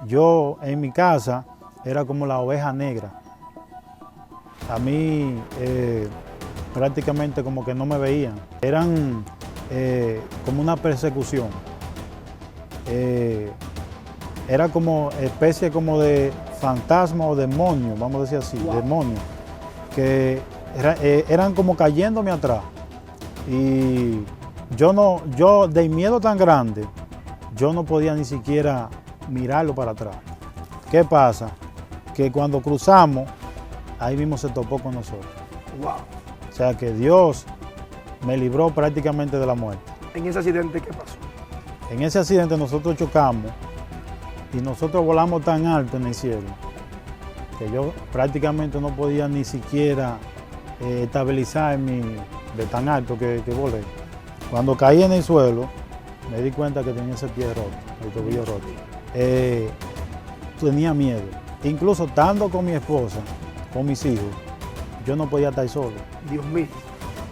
yo en mi casa era como la oveja negra. A mí prácticamente como que no me veían. Eran como una persecución. Era como especie como de fantasma o demonio, vamos a decir así, Wow. demonio, que eran como cayéndome atrás. Y yo de miedo tan grande, yo no podía ni siquiera mirarlo para atrás. ¿Qué pasa? Que cuando cruzamos, ahí mismo se topó con nosotros. Wow. O sea que Dios me libró prácticamente de la muerte. En ese accidente, ¿qué pasó? En ese accidente nosotros chocamos y nosotros volamos tan alto en el cielo que yo prácticamente no podía ni siquiera estabilizarme de tan alto que volé. Cuando caí en el suelo, me di cuenta que tenía ese pie roto, el tobillo roto. Tenía miedo. Incluso estando con mi esposa, con mis hijos, yo no podía estar solo. Dios mío.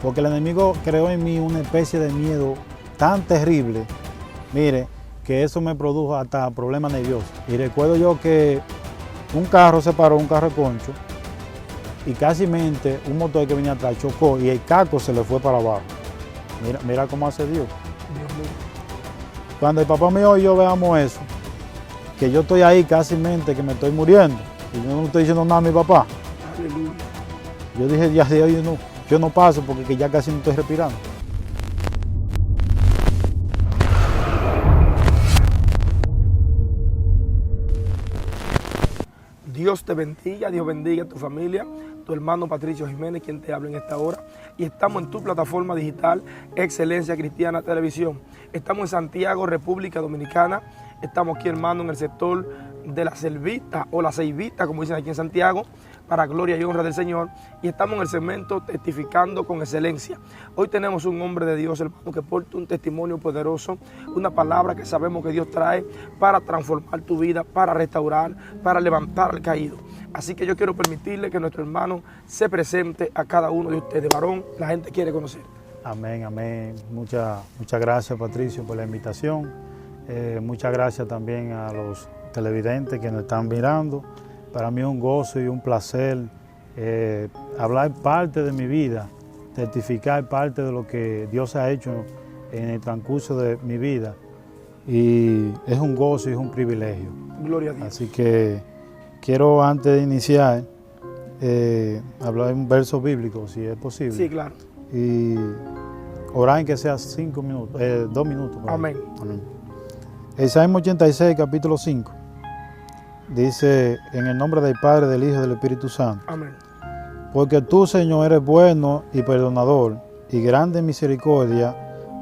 Porque el enemigo creó en mí una especie de miedo tan terrible, mire, que eso me produjo hasta problemas nerviosos. Y recuerdo yo que un carro se paró, un carro de concho, y casi un motor que venía atrás chocó y el casco se le fue para abajo. Mira cómo hace Dios. Dios mío. Cuando el papá mío y yo veamos eso, que yo estoy ahí casi que me estoy muriendo, y yo no estoy diciendo nada a mi papá, Aleluya. yo dije, ya de hoy no, yo no paso porque que ya casi no estoy respirando. Dios te bendiga, Dios bendiga a tu familia, tu hermano Patricio Jiménez, quien te habla en esta hora. Y estamos en tu plataforma digital, Excelencia Cristiana Televisión. Estamos en Santiago, República Dominicana. Estamos aquí, hermano, en el sector de la Selvita o la Ceibita, como dicen aquí en Santiago, para gloria y honra del Señor. Y estamos en el segmento Testificando con Excelencia. Hoy tenemos un hombre de Dios, hermano, que porta un testimonio poderoso, una palabra que sabemos que Dios trae para transformar tu vida, para restaurar, para levantar al caído. Así que yo quiero permitirle que nuestro hermano se presente a cada uno de ustedes. Varón, la gente quiere conocer. Amén, amén. Muchas gracias, Patricio, por la invitación. Muchas gracias también a los televidentes que nos están mirando. Para mí es un gozo y un placer hablar parte de mi vida, testificar parte de lo que Dios ha hecho en el transcurso de mi vida. Y es un gozo y es un privilegio. Gloria a Dios. Así que quiero, antes de iniciar, hablar un verso bíblico, si es posible. Sí, claro. Y orar en que sea 5 minutos, 2 minutos. Amén. Amén. El Salmo 86, capítulo 5, dice, en el nombre del Padre, del Hijo y del Espíritu Santo. Amén. Porque tú, Señor, eres bueno y perdonador y grande en misericordia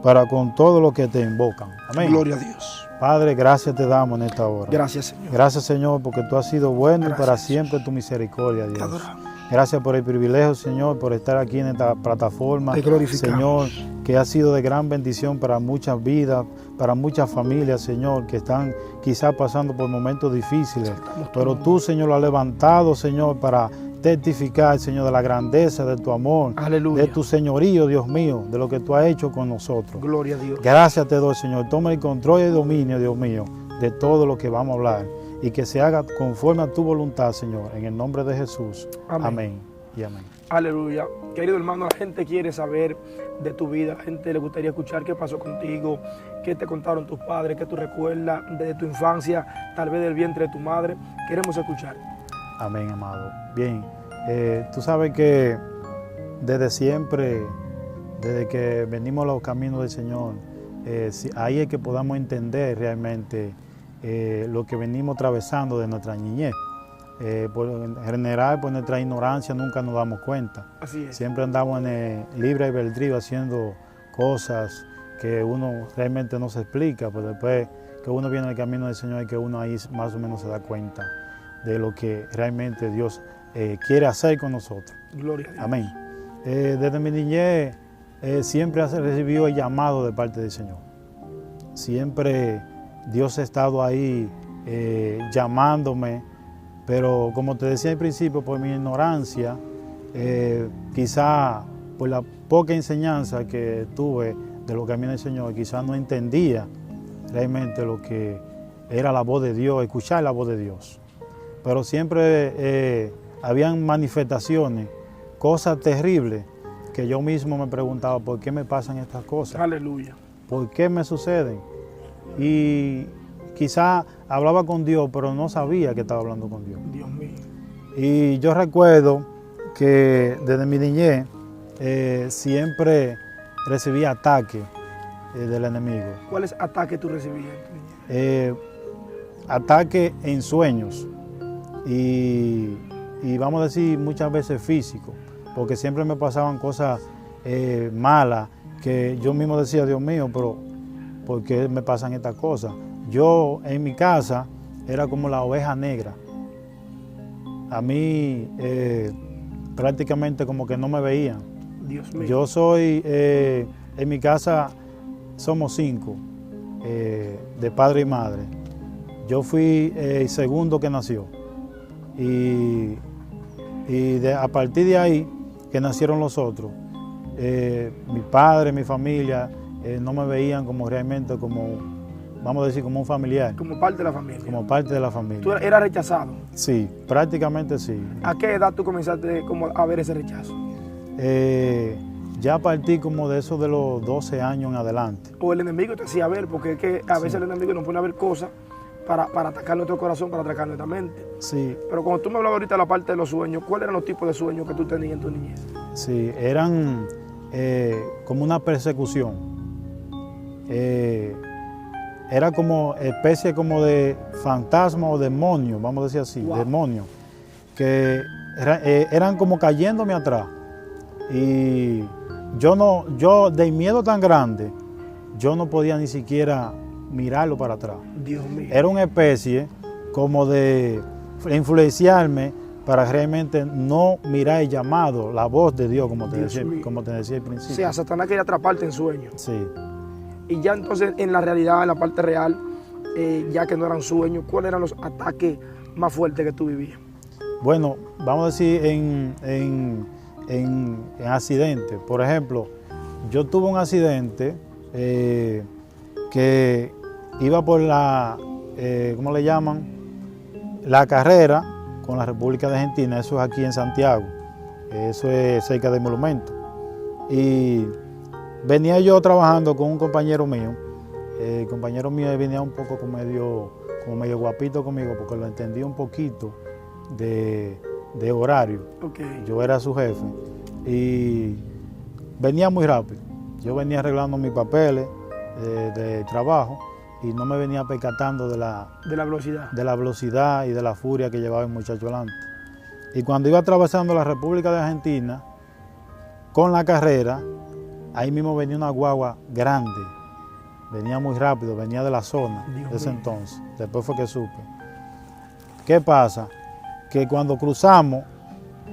para con todos los que te invocan. Amén. Gloria a Dios. Padre, gracias te damos en esta hora. Gracias, Señor. Gracias, Señor, porque tú has sido bueno Gracias, y para Jesús. siempre tu misericordia, Te Dios. adoramos. Gracias por el privilegio, Señor, por estar aquí en esta plataforma. Te glorificamos. Señor, que ha sido de gran bendición para muchas vidas, para muchas familias, Señor, que están quizás pasando por momentos difíciles. Pero tú, Señor, lo has levantado, Señor, para testificar, Señor, de la grandeza de tu amor, Aleluya. de tu señorío, Dios mío, de lo que tú has hecho con nosotros. Gloria a Dios. Gracias te doy, Señor. Toma el control y el dominio, Dios mío, de todo lo que vamos a hablar y que se haga conforme a tu voluntad, Señor, en el nombre de Jesús. Amén. Amén y amén. Aleluya. Querido hermano, la gente quiere saber de tu vida, la gente le gustaría escuchar qué pasó contigo, qué te contaron tus padres, qué tú recuerdas desde tu infancia, tal vez del vientre de tu madre. Queremos escuchar. Amén, amado. Bien, tú sabes que desde siempre, desde que venimos a los caminos del Señor, ahí es que podamos entender realmente lo que venimos atravesando de nuestra niñez. En general, por nuestra ignorancia nunca nos damos cuenta. Así es. Siempre andamos en el libre albedrío haciendo cosas que uno realmente no se explica, pero después que uno viene al camino del Señor es que uno ahí más o menos se da cuenta de lo que realmente Dios quiere hacer con nosotros. Gloria a Dios. Amén. Desde mi niñez siempre he recibido el llamado de parte del Señor. Siempre Dios ha estado ahí llamándome, pero como te decía al principio, por mi ignorancia, quizá por la poca enseñanza que tuve de los caminos del Señor, quizá no entendía realmente lo que era la voz de Dios, escuchar la voz de Dios. Pero siempre habían manifestaciones, cosas terribles, que yo mismo me preguntaba, ¿por qué me pasan estas cosas? Aleluya. ¿Por qué me suceden? Y quizá hablaba con Dios, pero no sabía que estaba hablando con Dios. Dios mío. Y yo recuerdo que desde mi niñez siempre recibía ataques del enemigo. ¿Cuáles ataques tú recibías en tu niñez? Ataques en sueños y vamos a decir muchas veces físicos, porque siempre me pasaban cosas malas que yo mismo decía, Dios mío, pero ¿por qué me pasan estas cosas? Yo en mi casa era como la oveja negra. A mí prácticamente como que no me veían. Dios mío. Yo soy, en mi casa somos 5, de padre y madre. Yo fui el segundo que nació. Y a partir de ahí que nacieron los otros, mi padre, mi familia, no me veían como realmente como, vamos a decir, como un familiar. Como parte de la familia. Como parte de la familia. ¿Tú eras rechazado? Sí, prácticamente sí. ¿A qué edad tú comenzaste como a ver ese rechazo? Ya a partir como de eso de los 12 años en adelante. O el enemigo te hacía ver, porque es que a veces el enemigo nos pone a ver cosas para atacar nuestro corazón, para atacar nuestra mente. Sí. Pero cuando tú me hablabas ahorita de la parte de los sueños, ¿cuáles eran los tipos de sueños que tú tenías en tu niñez? Sí, eran como una persecución. Era como especie como de fantasma o demonio, vamos a decir así, Wow. demonio, que eran como cayéndome atrás. Y yo del miedo tan grande, yo no podía ni siquiera mirarlo para atrás. Dios mío. Era una especie como de influenciarme para realmente no mirar el llamado, la voz de Dios, como te Dios decía mío. al O principio. sea, Satanás quería atraparte en sueños. Sí. Y ya entonces en la realidad, en la parte real, ya que no eran sueños, ¿cuáles eran los ataques más fuertes que tú vivías? Bueno, vamos a decir en accidentes. Por ejemplo, yo tuve un accidente que iba por la, ¿cómo le llaman? La carrera con la República de Argentina, eso es aquí en Santiago, eso es cerca del monumento. Y venía yo trabajando con un compañero mío, el compañero mío venía un poco como medio guapito conmigo porque lo entendí un poquito de horario. Okay. Yo era su jefe y venía muy rápido. Yo venía arreglando mis papeles de trabajo y no me venía percatando de la velocidad y de la furia que llevaba el muchacho delante. Y cuando iba atravesando la República de Argentina con la carrera, ahí mismo venía una guagua grande. Venía muy rápido, venía de la zona de ese entonces. Después fue que supe. ¿Qué pasa? Que cuando cruzamos,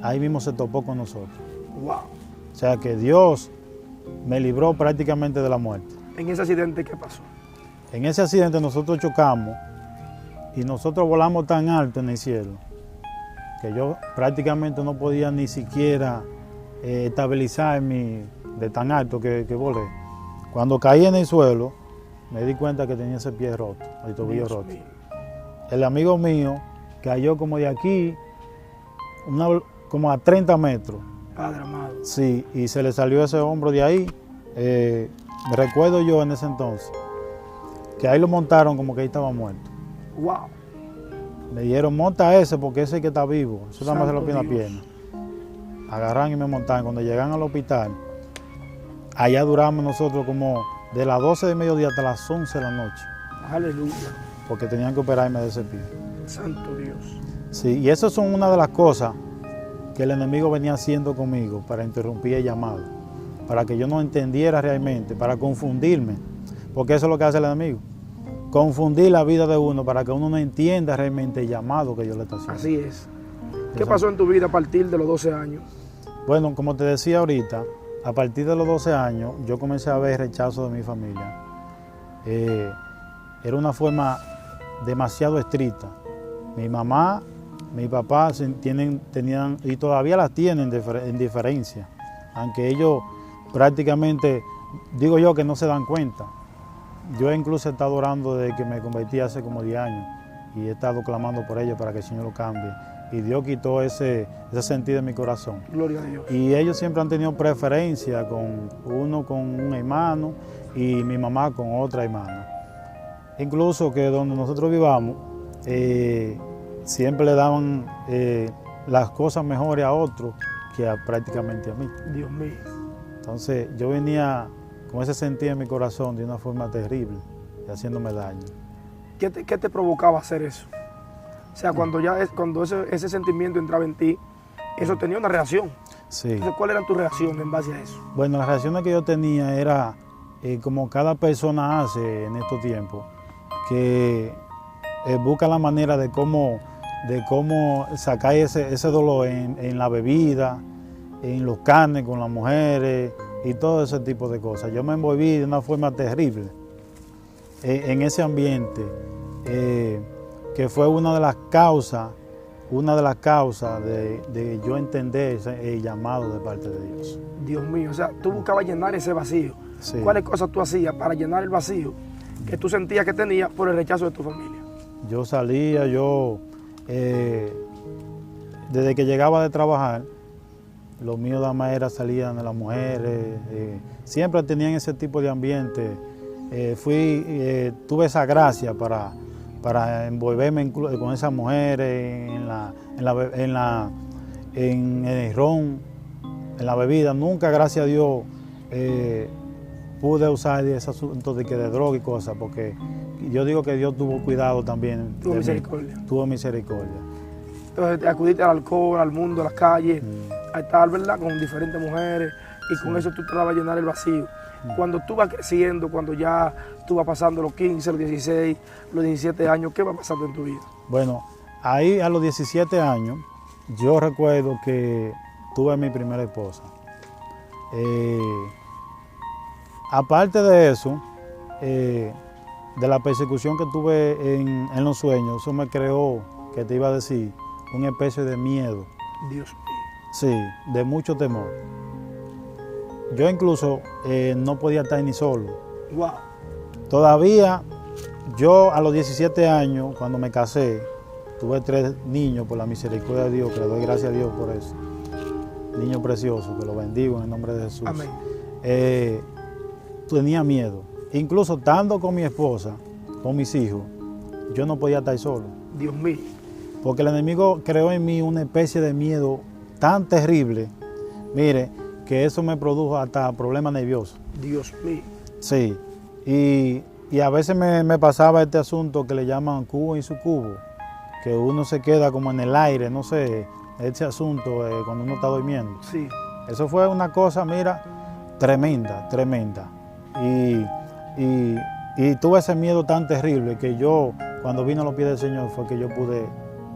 ahí mismo se topó con nosotros. Wow. O sea que Dios me libró prácticamente de la muerte. En ese accidente, ¿qué pasó? En ese accidente nosotros chocamos y nosotros volamos tan alto en el cielo que yo prácticamente no podía ni siquiera estabilizarme de tan alto que volé. Cuando caí en el suelo, me di cuenta que tenía ese pie roto, el tobillo Dios roto. mío. El amigo mío cayó como de aquí, como a 30 metros. Padre amado. Sí, y se le salió ese hombro de ahí. Me recuerdo yo en ese entonces que ahí lo montaron como que ahí estaba muerto. Wow. Me dijeron, monta ese porque ese es que está vivo. Eso nada más se lo pide una Dios. pierna. Agarran y me montaron. Cuando llegan al hospital, allá duramos nosotros como de las 12 de mediodía hasta las 11 de la noche. Aleluya. Porque tenían que operarme de ese pie. Santo Dios. Sí, y esas son una de las cosas que el enemigo venía haciendo conmigo para interrumpir el llamado, para que yo no entendiera realmente, para confundirme, porque eso es lo que hace el enemigo, confundir la vida de uno para que uno no entienda realmente el llamado que Dios le está haciendo. Así es. ¿Qué pasó en tu vida a partir de los 12 años? Bueno, como te decía ahorita, a partir de los 12 años yo comencé a ver rechazo de mi familia. Era una forma demasiado estricta. Mi mamá, mi papá tenían y todavía las tienen en diferencia, aunque ellos prácticamente, digo yo que no se dan cuenta, yo incluso he estado orando desde que me convertí hace como 10 años y he estado clamando por ellos para que el Señor lo cambie. Y Dios quitó ese sentido en mi corazón. Gloria a Dios. Y ellos siempre han tenido preferencia con uno con un hermano y mi mamá con otra hermana. Incluso que donde nosotros vivamos, siempre le daban las cosas mejores a otros que prácticamente a mí. Dios mío. Entonces yo venía con ese sentido en mi corazón de una forma terrible y haciéndome daño. ¿Qué te provocaba hacer eso? O sea, cuando ese sentimiento entraba en ti, eso tenía una reacción. Sí. Entonces, ¿cuál era tu reacción en base a eso? Bueno, las reacciones que yo tenía era como cada persona hace en estos tiempos, que busca la manera de cómo sacar ese dolor en la bebida, en los carnes con las mujeres y todo ese tipo de cosas. Yo me envolví de una forma terrible en ese ambiente, que fue una de las causas de yo entender el llamado de parte de Dios. Dios mío, o sea, tú buscabas llenar ese vacío. Sí. ¿Cuáles cosas tú hacías para llenar el vacío que tú sentías que tenías por el rechazo de tu familia? Yo salía, desde que llegaba de trabajar, lo mío nada más era salían de las mujeres, siempre tenían ese tipo de ambiente. Tuve esa gracia para envolverme con esas mujeres en el ron, en la bebida. Nunca, gracias a Dios, pude usar ese asunto de droga y cosas, porque yo digo que Dios tuvo cuidado también. Tuvo misericordia. Tuvo misericordia. Entonces, acudiste al alcohol, al mundo, a las calles, a estar, ¿verdad?, con diferentes mujeres, y con eso tú tratabas de llenar el vacío. Cuando tú vas creciendo, cuando ya tú vas pasando los 15, los 16, los 17 años, ¿qué va pasando en tu vida? Bueno, ahí a los 17 años, yo recuerdo que tuve a mi primera esposa. Aparte de eso, de la persecución que tuve en los sueños, eso me creó, que te iba a decir, una especie de miedo. Dios mío. Sí, de mucho temor. Yo incluso no podía estar ni solo. Wow. Todavía, yo a los 17 años, cuando me casé, tuve 3 niños por la misericordia de Dios, que le doy gracias a Dios por eso. Niños preciosos, que los bendigo en el nombre de Jesús. Amén. Tenía miedo. Incluso estando con mi esposa, con mis hijos, yo no podía estar solo. Dios mío. Porque el enemigo creó en mí una especie de miedo tan terrible, mire, que eso me produjo hasta problemas nerviosos. Dios mío. Sí, y a veces me pasaba este asunto que le llaman cubo y sucubo, que uno se queda como en el aire, no sé, ese asunto cuando uno está durmiendo. Sí. Eso fue una cosa, mira, tremenda, tremenda. Y tuve ese miedo tan terrible que yo, cuando vine a los pies del Señor, fue que yo pude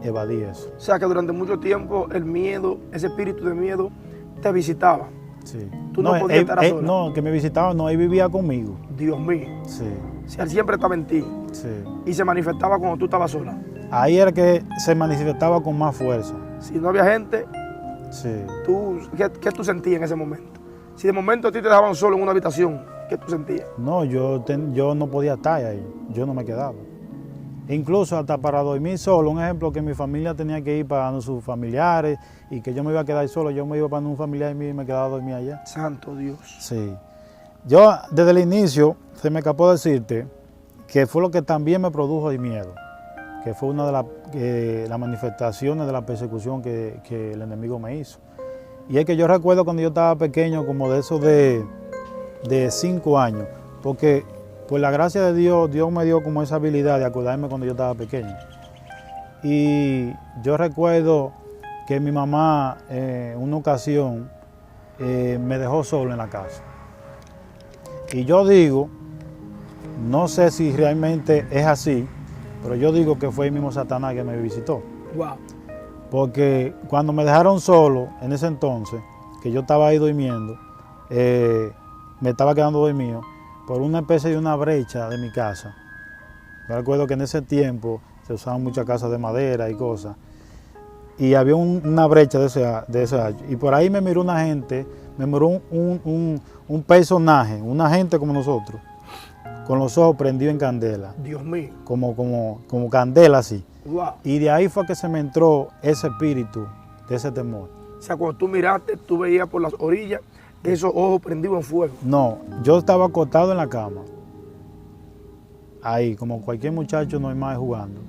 evadir eso. O sea que durante mucho tiempo el miedo, ese espíritu de miedo, te visitaba. Sí. Tú no podías estar sola. No, que me visitaba, no, él vivía conmigo. Dios mío. Sí, O sea, él siempre estaba en ti. sí. Y se manifestaba cuando tú estabas sola. Ahí era que se manifestaba con más fuerza. Si no había gente, Sí. ¿qué tú sentías en ese momento? Si de momento a ti te dejaban solo en una habitación, ¿qué tú sentías? No, yo no podía estar ahí, yo no me quedaba. Incluso hasta para dormir solo, un ejemplo, que mi familia tenía que ir para sus familiares y que yo me iba a quedar solo, yo me iba para un familiar mío y me quedaba a dormir allá. Santo Dios. Sí. Yo desde el inicio, se me escapó decirte, que fue lo que también me produjo el miedo, que fue una de las manifestaciones de la persecución que el enemigo me hizo. Y es que yo recuerdo cuando yo estaba pequeño, como de esos de 5 años, porque por la gracia de Dios, Dios me dio como esa habilidad de acordarme cuando yo estaba pequeño. Y yo recuerdo que mi mamá, en una ocasión, me dejó solo en la casa. Y yo digo, no sé si realmente es así, pero yo digo que fue el mismo Satanás que me visitó. Wow. Porque cuando me dejaron solo, en ese entonces, que yo estaba ahí durmiendo, me estaba quedando dormido, por una especie de una brecha de mi casa. Me recuerdo que en ese tiempo se usaban muchas casas de madera y cosas, y había una brecha de ese año. Y por ahí me miró una gente, me miró un personaje, una gente como nosotros, con los ojos prendidos en candela, Dios mío. como candela así. Wow. Y de ahí fue que se me entró ese espíritu de ese temor. O sea, cuando tú miraste, tú veías por las orillas esos ojos prendidos en fuego. No, yo estaba acostado en la cama, ahí, como cualquier muchacho normal jugando.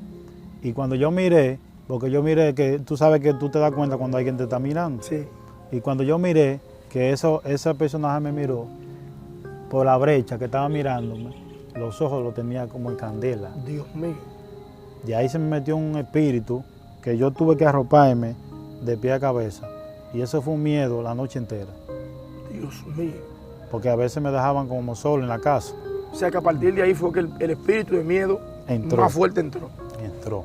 Y cuando yo miré, porque yo miré que tú sabes que tú te das cuenta cuando alguien te está mirando. Sí. Y cuando yo miré que ese personaje me miró por la brecha que estaba mirándome, los ojos los tenía como en candela. Dios mío. De ahí se me metió un espíritu que yo tuve que arroparme de pie a cabeza. Y eso fue un miedo la noche entera. Dios mío. Porque a veces me dejaban como solo en la casa. O sea que a partir de ahí fue que el espíritu de miedo Entró. más fuerte entró. Entró.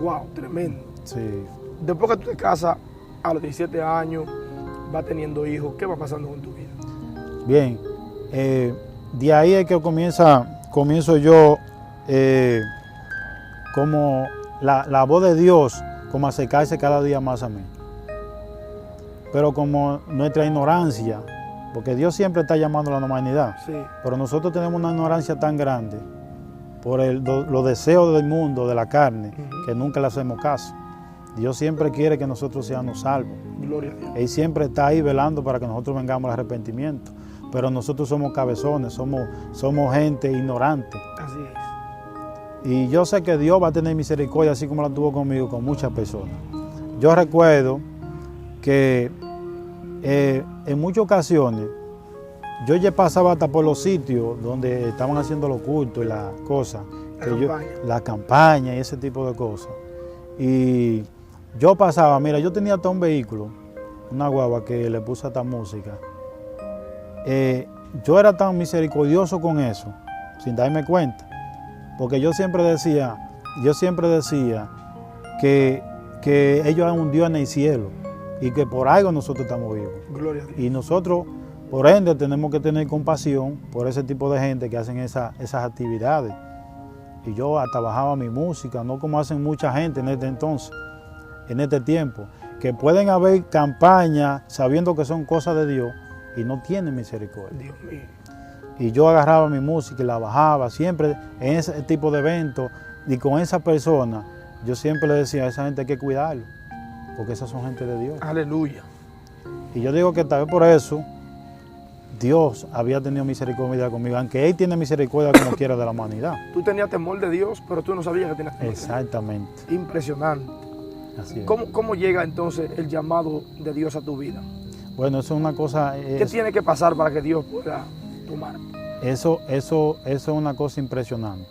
Wow, tremendo. Sí. Después que tú te casas a los 17 años, vas teniendo hijos, ¿qué va pasando con tu vida? Bien. De ahí es que comienzo yo como la voz de Dios, como acercarse cada día más a mí. Pero como nuestra ignorancia, porque Dios siempre está llamando a la humanidad, Sí. pero nosotros tenemos una ignorancia tan grande por los deseos del mundo, de la carne, Ujú. que nunca le hacemos caso. Dios siempre quiere que nosotros seamos salvos. Gloria a Dios. Él siempre está ahí velando para que nosotros vengamos al arrepentimiento. Pero nosotros somos cabezones, somos gente ignorante. Así es. Y yo sé que Dios va a tener misericordia, así como la tuvo conmigo, con muchas personas. Yo recuerdo que en muchas ocasiones yo ya pasaba hasta por los sitios donde estaban haciendo los cultos y las cosas. La campaña y ese tipo de cosas. Y yo pasaba, mira, yo tenía hasta un vehículo, una guagua que le puse hasta música. Yo era tan misericordioso con eso, sin darme cuenta. Porque yo siempre decía que ellos eran un Dios en el cielo y que por algo nosotros estamos vivos. Gloria a Dios. Y nosotros, por ende, tenemos que tener compasión por ese tipo de gente que hacen esas actividades. Y yo hasta bajaba mi música, no como hacen mucha gente en este entonces, en este tiempo, que pueden haber campañas sabiendo que son cosas de Dios y no tienen misericordia. Dios mío. Y yo agarraba mi música y la bajaba, siempre en ese tipo de eventos, y con esa persona, yo siempre le decía a esa gente hay que cuidarlo, porque esas son gente de Dios. Aleluya. Y yo digo que tal vez por eso Dios había tenido misericordia conmigo, aunque Él tiene misericordia como quiera de la humanidad. Tú tenías temor de Dios, pero tú no sabías que tenías temor de Dios. Exactamente. Impresionante. Así es. ¿Cómo llega entonces el llamado de Dios a tu vida? Bueno, eso es una cosa. ¿Qué tiene que pasar para que Dios pueda tomar? Eso es una cosa impresionante.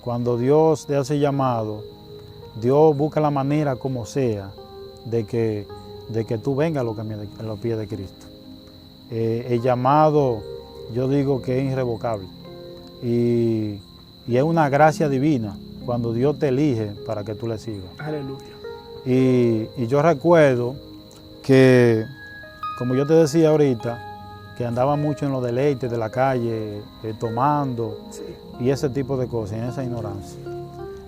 Cuando Dios te hace llamado, Dios busca la manera como sea de que tú vengas a los pies de Cristo. El llamado, yo digo que es irrevocable. Y es una gracia divina cuando Dios te elige para que tú le sigas. Aleluya. Y yo recuerdo que, como yo te decía ahorita, que andaba mucho en los deleites de la calle, tomando, Sí. y ese tipo de cosas, en esa ignorancia.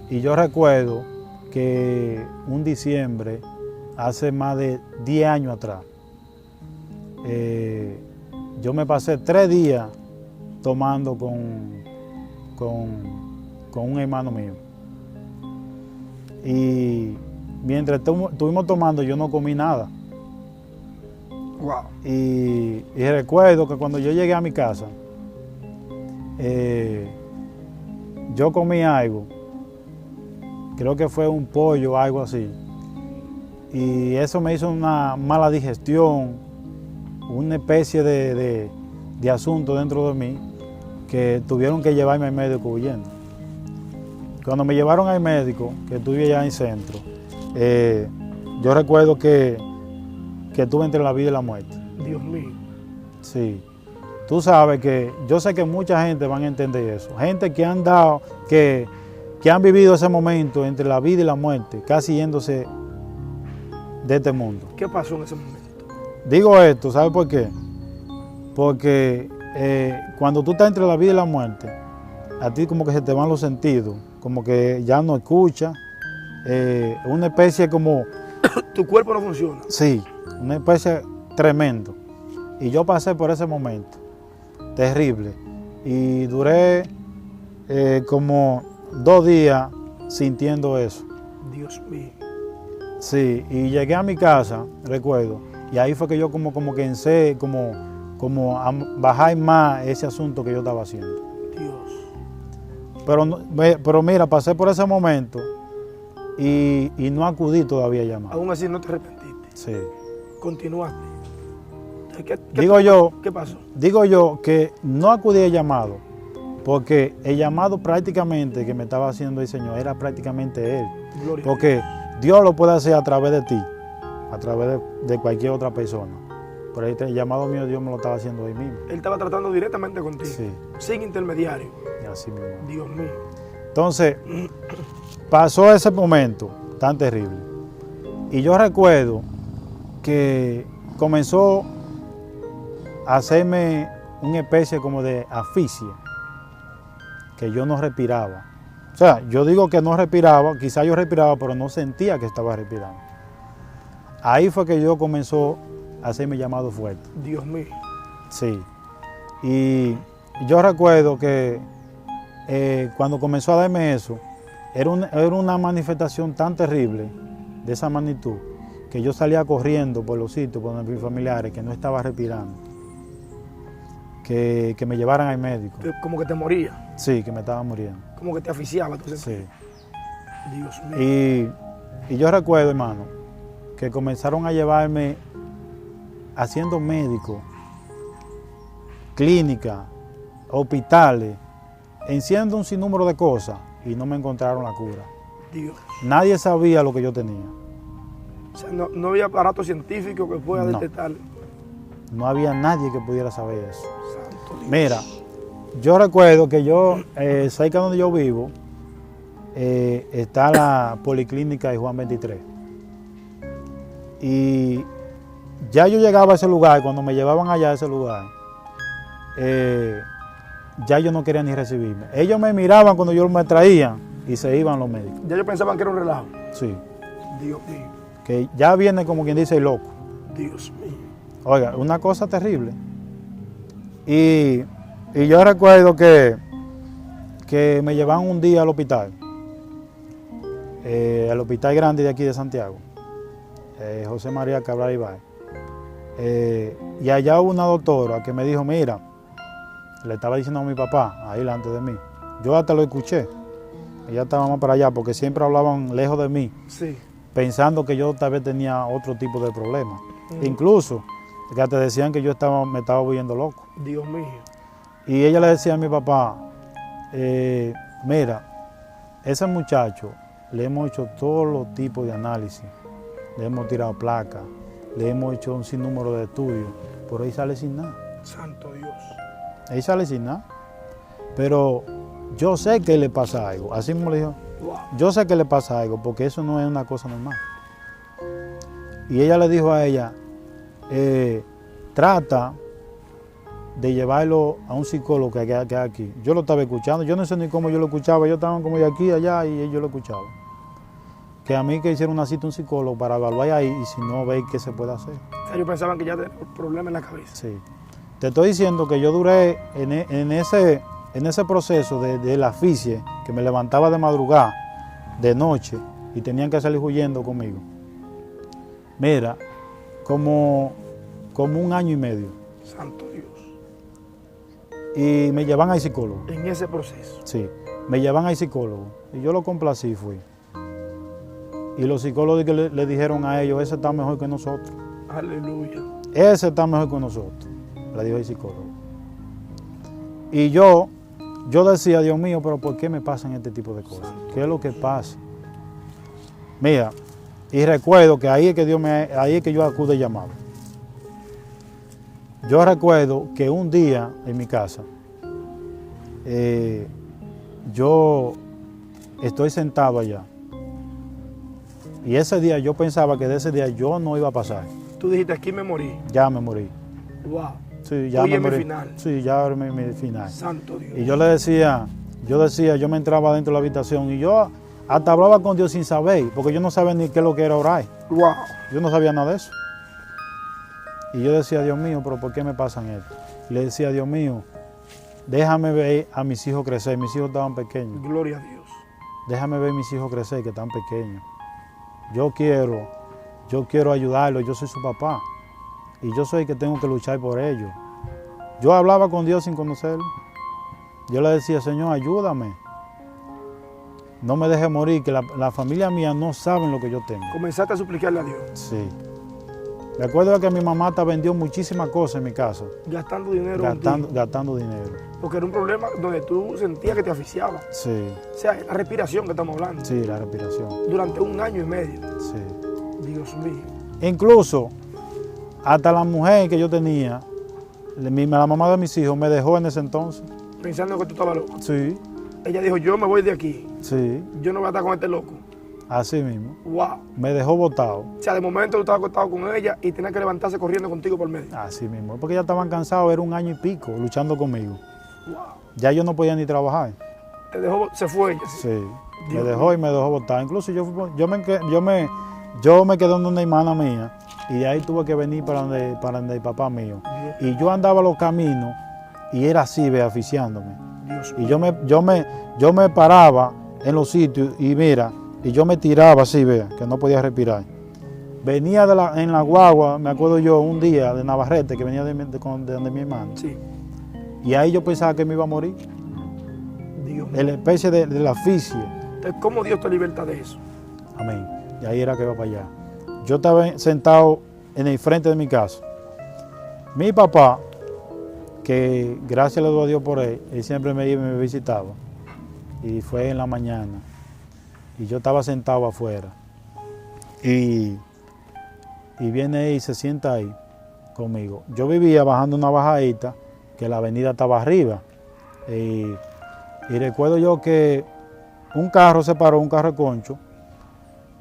Y yo recuerdo que un diciembre, hace más de 10 años atrás, yo me pasé 3 días tomando con un hermano mío. Y mientras estuvimos tomando, yo no comí nada. Wow. Y recuerdo que cuando yo llegué a mi casa, yo comí algo, creo que fue un pollo o algo así, y eso me hizo una mala digestión, una especie de asunto dentro de mí, que tuvieron que llevarme al médico huyendo. Cuando me llevaron al médico, que estuve allá en el centro, yo recuerdo que estuve entre la vida y la muerte. Dios mío. Sí. Tú sabes que yo sé que mucha gente van a entender eso. Gente que han dado, que han vivido ese momento entre la vida y la muerte, casi yéndose de este mundo. ¿Qué pasó en ese momento? Digo esto, ¿sabes por qué? Porque cuando tú estás entre la vida y la muerte, a ti como que se te van los sentidos, como que ya no escuchas, una especie como... Tu cuerpo no funciona. Sí, una especie tremendo. Y yo pasé por ese momento, terrible. Y duré como 2 días sintiendo eso. Dios mío. Sí, y llegué a mi casa, recuerdo, y ahí fue que yo como que pensé, como a bajar más ese asunto que yo estaba haciendo. Dios. Pero mira, pasé por ese momento y no acudí todavía a llamar. Aún así no te arrepentiste. Sí. Continuaste. ¿Qué pasó? Digo yo que no acudí al llamado, porque el llamado prácticamente que me estaba haciendo el Señor era prácticamente Él. Gloria Porque Dios lo puede hacer a través de ti, a través de cualquier otra persona. Pero el llamado mío Dios me lo estaba haciendo ahí mismo. Él estaba tratando directamente contigo, Sí. sin intermediario. Y así mismo. Dios mío. Entonces, pasó ese momento tan terrible. Y yo recuerdo que comenzó a hacerme una especie como de asfixia, que yo no respiraba. O sea, yo digo que no respiraba, quizás yo respiraba, pero no sentía que estaba respirando. Ahí fue que yo comenzó a hacerme llamado fuerte. Dios mío. Sí. Y yo recuerdo que cuando comenzó a darme eso, era una manifestación tan terrible, de esa magnitud, que yo salía corriendo por los sitios, por mis familiares, que no estaba respirando. Que me llevaran al médico. Como que te moría. Sí, que me estaba muriendo. Como que te asfixiaba. ¿Tú sentías? Sí. Dios mío. Y yo recuerdo, hermano, que comenzaron a llevarme haciendo médicos, clínicas, hospitales, haciendo un sinnúmero de cosas y no me encontraron la cura. Dios. Nadie sabía lo que yo tenía. O sea, no había aparato científico que pueda detectar. No había nadie que pudiera saber eso. Santo Dios. Mira, yo recuerdo que yo, cerca donde yo vivo, está la policlínica de Juan 23. Y ya yo llegaba a ese lugar, cuando me llevaban allá a ese lugar, ya yo no quería ni recibirme. Ellos me miraban cuando yo me traía y se iban los médicos. Ya yo pensaban que era un relajo. Sí. Dios mío. Que ya viene como quien dice el loco. Dios mío. Oiga, una cosa terrible. Y yo recuerdo que me llevaban un día al hospital grande de aquí de Santiago, José María Cabral Ibáez. Y allá hubo una doctora que me dijo, mira, le estaba diciendo a mi papá, ahí delante de mí. Yo hasta lo escuché. Ella estaba más para allá porque siempre hablaban lejos de mí, Sí. pensando que yo tal vez tenía otro tipo de problemas. Incluso que te decían que yo me estaba volviendo loco. Dios mío. Y ella le decía a mi papá, mira, ese muchacho le hemos hecho todos los tipos de análisis, le hemos tirado placas, le hemos hecho un sinnúmero de estudios, pero ahí sale sin nada. Santo Dios. Ahí sale sin nada. Pero yo sé que le pasa algo. Así mismo le dijo, Wow. yo sé que le pasa algo, porque eso no es una cosa normal. Y ella le dijo a ella, trata de llevarlo a un psicólogo que hay aquí. Yo lo estaba escuchando, yo no sé ni cómo yo lo escuchaba, yo estaba como de aquí, allá, y yo lo escuchaba. Que a mí que hicieron una cita un psicólogo para evaluar ahí y si no, ver qué se puede hacer. O sea, ellos pensaban que ya tenía un problema en la cabeza. Sí. Te estoy diciendo que yo duré en ese proceso de la asfixia, que me levantaba de madrugada, de noche, y tenían que salir huyendo conmigo. Mira, como 1 año y medio. Santo Dios. Y me llevan al psicólogo. En ese proceso. Sí, me llevan al psicólogo. Y yo lo complací, fui. Y los psicólogos que le dijeron a ellos, ese está mejor que nosotros. Aleluya. Ese está mejor que nosotros, le dijo el psicólogo. Y yo decía, Dios mío, pero ¿por qué me pasan este tipo de cosas? ¿Qué es lo que pasa? Mira, y recuerdo que ahí es que yo acudo al llamado. Yo recuerdo que un día en mi casa, yo estoy sentado allá. Y ese día yo pensaba que de ese día yo no iba a pasar. Tú dijiste, aquí me morí. Ya me morí. Wow. Sí, ya Hoy me es mi morí. final. Sí, ya era mi final. Santo Dios. Y yo me entraba dentro de la habitación y yo hasta hablaba con Dios sin saber, porque yo no sabía ni qué es lo que era orar. Wow. Yo no sabía nada de eso. Y yo decía, Dios mío, pero ¿por qué me pasan esto? Y le decía, Dios mío, déjame ver a mis hijos crecer. Mis hijos estaban pequeños. Gloria a Dios. Déjame ver a mis hijos crecer, que están pequeños. Yo quiero ayudarlos, yo soy su papá. Y yo soy el que tengo que luchar por ellos. Yo hablaba con Dios sin conocerlo. Yo le decía, Señor, ayúdame. No me deje morir, que la familia mía no saben lo que yo tengo. Comenzaste a suplicarle a Dios. Sí. Recuerdo que mi mamá hasta vendió muchísimas cosas en mi casa. Gastando dinero. Gastando dinero. Porque era un problema donde tú sentías que te asfixiaba. Sí. O sea, la respiración que estamos hablando. Sí, la respiración. Durante 1 año y medio. Sí. Dios mío. Incluso, hasta la mujer que yo tenía, la mamá de mis hijos, me dejó en ese entonces. Pensando que tú estabas loco. Sí. Ella dijo, yo me voy de aquí. Sí. Yo no voy a estar con este loco. Así mismo. Wow. Me dejó botado. O sea, de momento tú estabas acostado con ella y tenía que levantarse corriendo contigo por medio. Así mismo. Porque ya estaban cansados, era 1 año y pico luchando conmigo. Wow. Ya yo no podía ni trabajar. Te dejó, se fue ella. Sí. Me Dios dejó y me dejó botado. Incluso yo me quedé donde una hermana mía y de ahí tuve que venir para donde el papá mío. Y yo andaba los caminos y era así, ve, asfixiándome. Dios Y mío. yo me paraba en los sitios y mira, y yo me tiraba así, vea, que no podía respirar. Venía en la guagua, me acuerdo yo, un día de Navarrete, que venía de donde mi hermano. Sí. Y ahí yo pensaba que me iba a morir. Dios mío. En la especie de la asfixia. Entonces, ¿cómo Dios te liberta de eso? Amén. Y ahí era que iba para allá. Yo estaba sentado en el frente de mi casa. Mi papá, que gracias le doy a Dios por él siempre me iba y me visitaba. Y fue en la mañana. Y yo estaba sentado afuera. Y viene ahí y se sienta ahí conmigo. Yo vivía bajando una bajadita, que la avenida estaba arriba. Y recuerdo yo que un carro se paró, un carro de concho,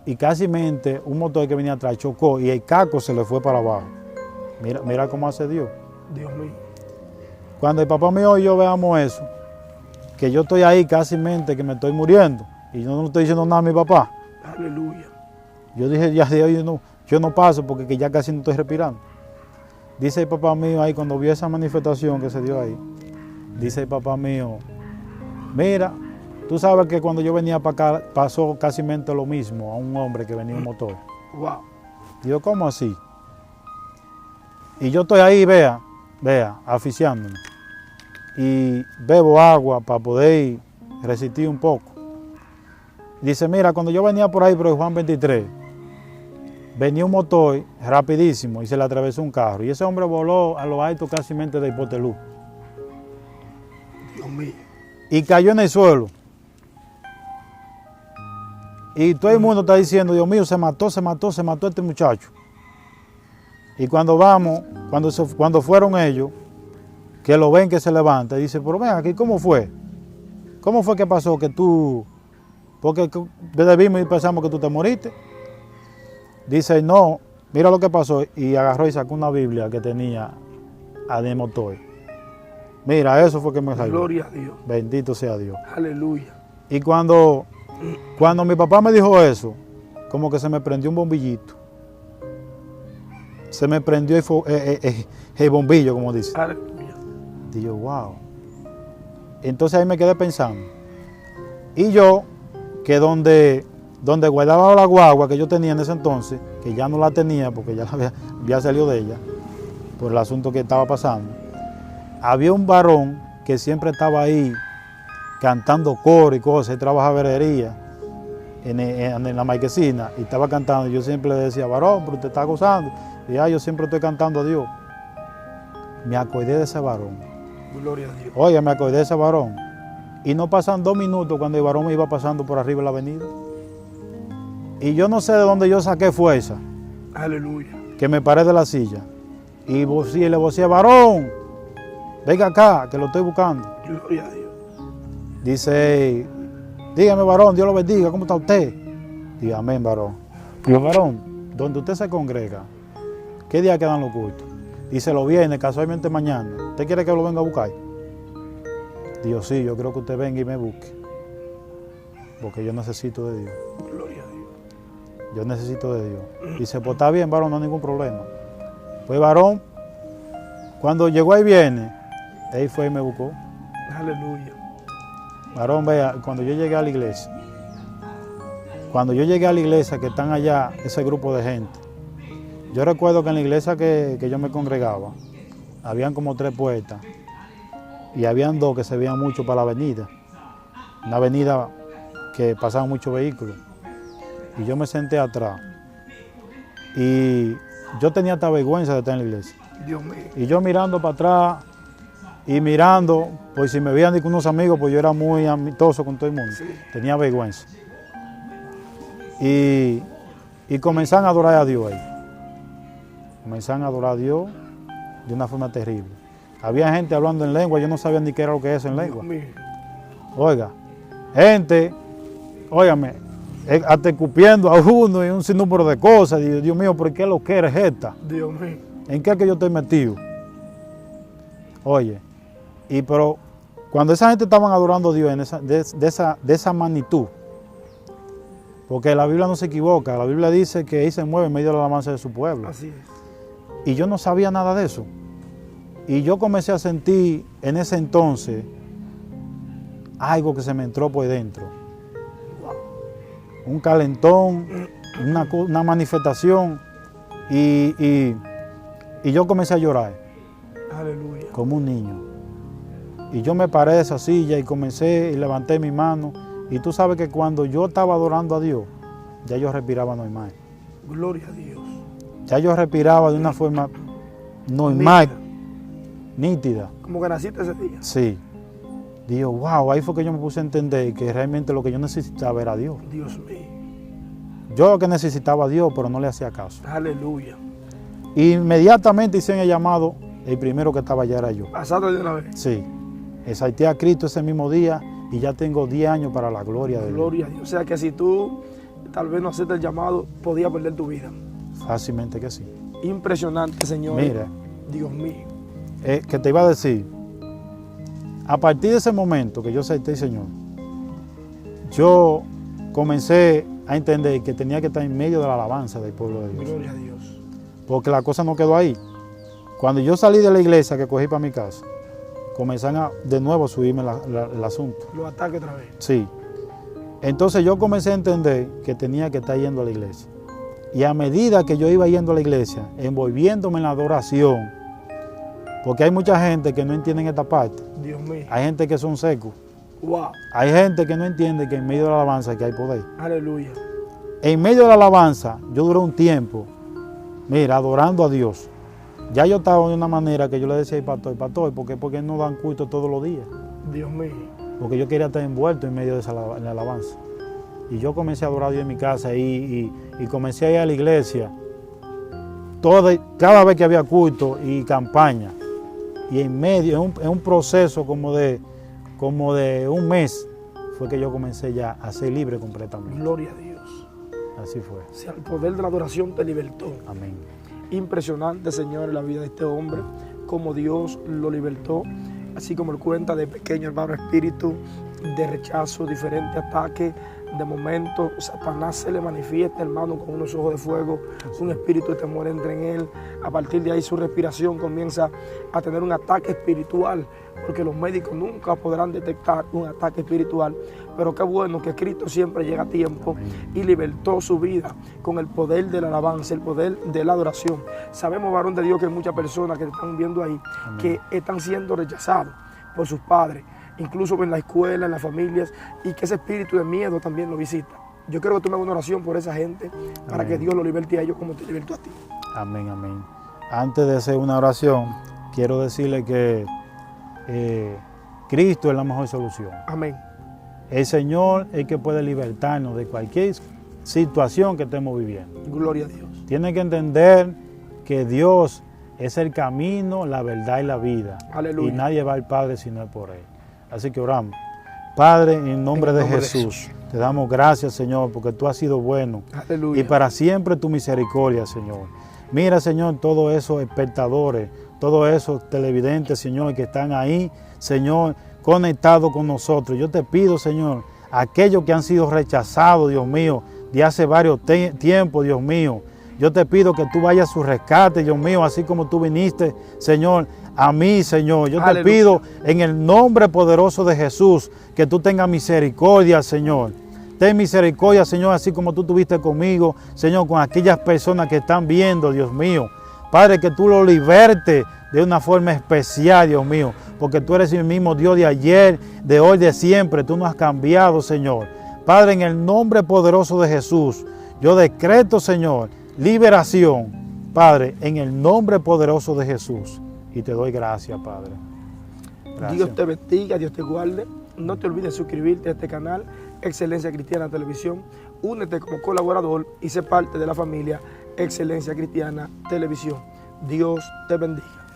y casi un motor que venía atrás chocó y el casco se le fue para abajo. Mira cómo hace Dios. Dios mío. Cuando el papá mío y yo veamos eso, que yo estoy ahí casi que me estoy muriendo, y yo no le estoy diciendo nada a mi papá. Aleluya. Yo dije, ya de hoy yo no paso porque que ya casi no estoy respirando. Dice el papá mío ahí, cuando vio esa manifestación que se dio ahí, dice el papá mío, mira, tú sabes que cuando yo venía para acá pasó casi lo mismo a un hombre que venía en motor. Wow. Digo, ¿cómo así? Y yo estoy ahí, vea, asfixiándome. Y bebo agua para poder resistir un poco. Dice, mira, cuando yo venía por ahí por el Juan 23, venía un motor rapidísimo y se le atravesó un carro. Y ese hombre voló a lo alto casi de Hipotelú. Dios mío. Y cayó en el suelo. Y todo el mundo está diciendo, Dios mío, se mató este muchacho. Y cuando cuando fueron ellos, que lo ven que se levanta, dice, pero ven aquí, ¿cómo fue? ¿Cómo fue que pasó que tú, porque desde vimos y pensamos que tú te moriste? Dice, no, mira lo que pasó, y agarró y sacó una Biblia que tenía de motor. Mira, eso fue que me salió. Gloria a Dios. Bendito sea Dios. Aleluya. Y cuando mi papá me dijo eso, como que se me prendió un bombillito. Se me prendió el bombillo, como dice. Aleluya. Digo, wow. Entonces ahí me quedé pensando. Y yo, que donde guardaba la guagua que yo tenía en ese entonces, que ya no la tenía porque ya había salido de ella, por el asunto que estaba pasando, había un varón que siempre estaba ahí cantando coro y cosas, él trabaja verería en la marquesina y estaba cantando. Yo siempre le decía, varón, pero usted está gozando. Y yo siempre estoy cantando a Dios. Me acordé de ese varón. Gloria a Dios. Oye, me acordé de ese varón. Y no pasan 2 minutos cuando el varón me iba pasando por arriba de la avenida. Y yo no sé de dónde yo saqué fuerza, Aleluya. que me paré de la silla. Y le vocé, varón, venga acá, que lo estoy buscando. Gloria a Dios. Dice, dígame, varón, Dios lo bendiga, ¿cómo está usted? Digo, amén, varón. Digo, varón, donde usted se congrega, ¿qué día quedan los cultos? Dice, lo viene casualmente mañana. ¿Usted quiere que lo venga a buscar? Digo, sí, yo creo que usted venga y me busque. Porque yo necesito de Dios. Gloria a Dios. Yo necesito de Dios. Dice, pues está bien, varón, no hay ningún problema. Pues varón, cuando llegó ahí viene, él fue y me buscó. Aleluya. Varón, vea, cuando yo llegué a la iglesia, que están allá ese grupo de gente, yo recuerdo que en la iglesia que yo me congregaba, habían como 3 puertas y habían 2 que se veían mucho para la avenida, una avenida que pasaban muchos vehículos, y yo me senté atrás y yo tenía hasta vergüenza de estar en la iglesia. Dios mío. Y yo mirando para atrás y mirando, pues si me veían con unos amigos, pues yo era muy amistoso con todo el mundo, Sí. tenía vergüenza. Y comenzaron a adorar a Dios ahí. Comenzaron a adorar a Dios de una forma terrible. Había gente hablando en lengua, yo no sabía ni qué era lo que es eso en lengua. Dios mío. Oiga, gente, óigame, hasta escupiendo a uno y un sinnúmero de cosas. Y Dios mío, ¿por qué lo que eres esta? Dios mío. ¿En qué es que yo estoy metido? Oye, pero cuando esa gente estaban adorando a Dios de esa magnitud, porque la Biblia no se equivoca, la Biblia dice que Él se mueve en medio de la alabanza de su pueblo. Así es. Y yo no sabía nada de eso. Y yo comencé a sentir en ese entonces algo que se me entró por dentro. Un calentón, una manifestación. Y yo comencé a llorar Aleluya. como un niño. Y yo me paré de esa silla y comencé y levanté mi mano. Y tú sabes que cuando yo estaba adorando a Dios, ya yo respiraba normal. Gloria a Dios. Ya yo respiraba de una forma normal, nítida. Como que naciste ese día. Sí. Digo, wow, ahí fue que yo me puse a entender que realmente lo que yo necesitaba era Dios. Dios mío. Yo lo que necesitaba a Dios, pero no le hacía caso. Aleluya. Inmediatamente hice el llamado, el primero que estaba allá era yo. Pasaste de una vez. Sí. Exalté a Cristo ese mismo día y ya tengo 10 años para la gloria de Dios. Gloria a Dios. O sea que si tú tal vez no aceptas el llamado, podías perder tu vida. Fácilmente que sí. Impresionante, Señor. Mira, Dios mío. que te iba a decir, a partir de ese momento que yo acepté al Señor, yo comencé a entender que tenía que estar en medio de la alabanza del pueblo de Dios. Gloria a Dios. Porque la cosa no quedó ahí. Cuando yo salí de la iglesia que cogí para mi casa, comenzaron de nuevo a subirme el asunto. Los ataques otra vez. Sí. Entonces yo comencé a entender que tenía que estar yendo a la iglesia. Y a medida que yo iba yendo a la iglesia, envolviéndome en la adoración, porque hay mucha gente que no entiende esta parte. Dios mío. Hay gente que son secos. Wow. Hay gente que no entiende que en medio de la alabanza que hay poder. Aleluya. En medio de la alabanza, yo duré un tiempo, mira, adorando a Dios. Ya yo estaba de una manera que yo le decía al pastor, ¿por qué no dan culto todos los días? Dios mío. Porque yo quería estar envuelto en medio de la alabanza. Y yo comencé a adorar a Dios en mi casa y comencé a ir a la iglesia cada vez que había culto y campaña. Y en medio, en un proceso como de un mes, fue que yo comencé ya a ser libre completamente. Gloria a Dios. Así fue. O sea, el poder de la adoración te libertó. Amén. Impresionante, Señor, la vida de este hombre, como Dios lo libertó, así como él cuenta de pequeño, hermano, espíritu de rechazo, diferentes ataques. De momento, Satanás se le manifiesta, hermano, con unos ojos de fuego, un espíritu de temor entra en él. A partir de ahí su respiración comienza a tener un ataque espiritual, porque los médicos nunca podrán detectar un ataque espiritual. Pero qué bueno que Cristo siempre llega a tiempo y libertó su vida con el poder de la alabanza, el poder de la adoración. Sabemos, varón de Dios, que hay muchas personas que están viendo ahí que están siendo rechazados por sus padres, incluso en la escuela, en las familias, y que ese espíritu de miedo también lo visita. Yo quiero que tú me hagas una oración por esa gente, para que Dios lo liberte a ellos como te libertó a ti. Amén, amén. Antes de hacer una oración, quiero decirle que Cristo es la mejor solución. Amén. El Señor es el que puede libertarnos de cualquier situación que estemos viviendo. Gloria a Dios. Tiene que entender que Dios es el camino, la verdad y la vida. Aleluya. Y nadie va al Padre si no es por Él. Así que oramos. Padre, en nombre de Jesús, te damos gracias, Señor, porque tú has sido bueno. Aleluya. Y para siempre tu misericordia, Señor. Mira, Señor, todos esos espectadores, todos esos televidentes, Señor, que están ahí, Señor, conectados con nosotros. Yo te pido, Señor, aquellos que han sido rechazados, Dios mío, de hace varios tiempos, Dios mío, Yo te pido que tú vayas a su rescate, Dios mío, así como tú viniste, Señor, a mí, Señor. Yo te pido en el nombre poderoso de Jesús que tú tengas misericordia, Señor. Ten misericordia, Señor, así como tú tuviste conmigo, Señor, con aquellas personas que están viendo, Dios mío. Padre, que tú lo libertes de una forma especial, Dios mío, porque tú eres el mismo Dios de ayer, de hoy, de siempre. Tú no has cambiado, Señor. Padre, en el nombre poderoso de Jesús, yo decreto, Señor, liberación, Padre, en el nombre poderoso de Jesús. Y te doy gracias, Padre. Gracias. Dios te bendiga, Dios te guarde. No te olvides suscribirte a este canal, Excelencia Cristiana Televisión. Únete como colaborador y sé parte de la familia Excelencia Cristiana Televisión. Dios te bendiga.